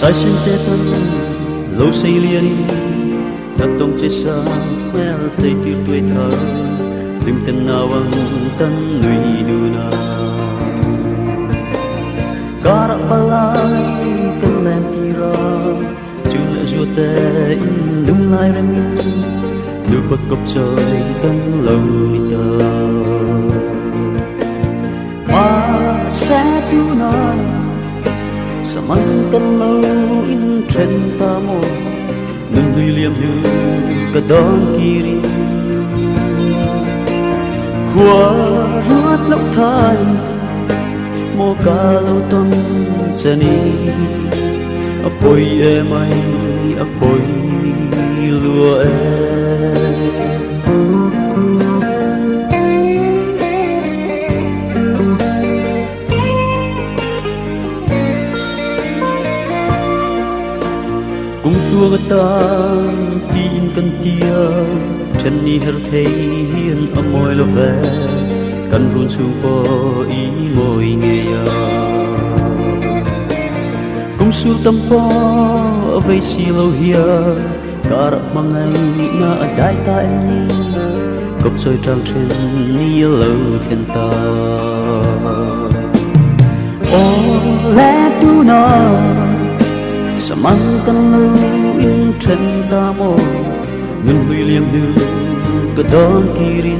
sai sinh tê tân lâu xây liền đã tông chết xa mẹ thấy tiêu tuổi thơ tìm tên nào bằng tân nuôi đu na cara balai kan len tira chula jute in lung lai rem du bak kop chơi tân lâu ta ma sa tu na Samantan lâu in trên ta mô Nâng nuôi liêm lưu cả đón kiri Khua ruột lốc thai Mô ca lâu tuần chân đi Apoi em ai apoi lùa em Cùng tua ta tin cần tia chân ni her thấy hiền âm môi lo về cần run su po ý môi nghe ya cùng su tâm po về si lâu hia cả mang ngày na đại ta em ni cốc soi trăng trên ni lâu thiên ta ô lẽ tu na Samantan lâu in trên ta mô Ngân huy liêm đưa cả đón kirin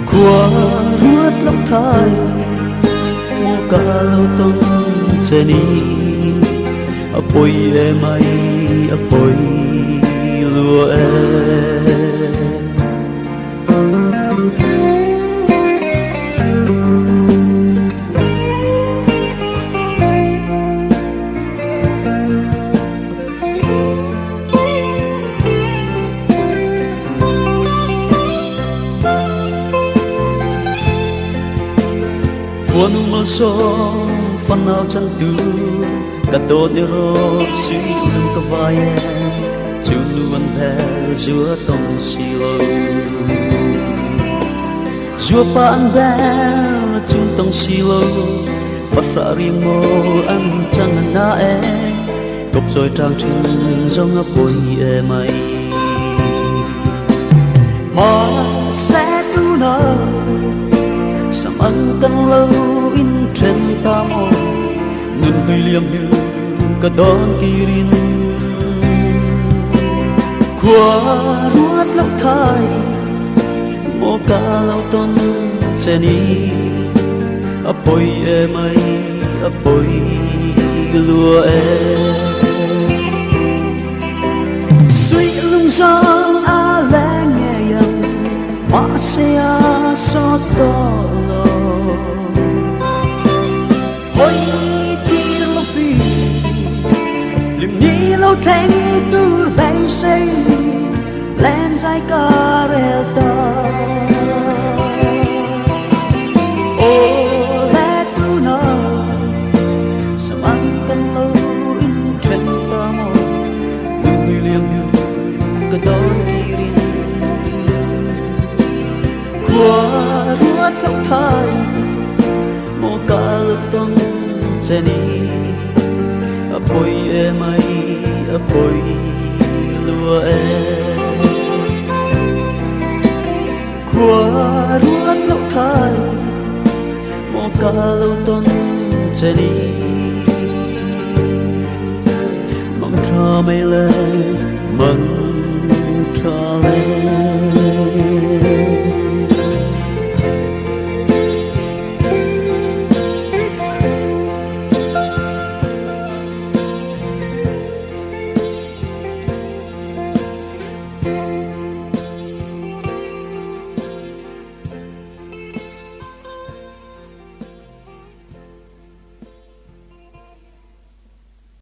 Khua ruột lốc thai Mô ca lâu tông chân đi Apoi em ai apoi lùa em Buồn mơ sông phần nào chân tu cả tốt để rồi suy lưng có vai em chú luôn bé giữa tông xì lô giữa bạn bé chung tông xì lô phát ra riêng mô ăn chẳng na em cốc rồi trang trên giống ấp bôi em ai mà sẽ tu nở Samantan lâu in trên ta mô Ngân huy liêm đưa cả đón kirin Khua ruột lốc thai Mô ca lâu tôn chân đi Apoi em ai apoi lùa em Suy lung giang a lẽ nghe yang Mà sẽ a so to Hoi ti lo phi Lim ni lo thanh tu bay say Len dài ca rel ta Ô lẽ tu na Samantan lâu in trên ta mô Người liêm yêu cả đón kirin Khua ruột lốc thai Mô ca lúc tông chân đi Apoi em ai apoi lùa em Khua ruột lốc thai Mô ca lúc tông chân đi Mong cho mây lên mừng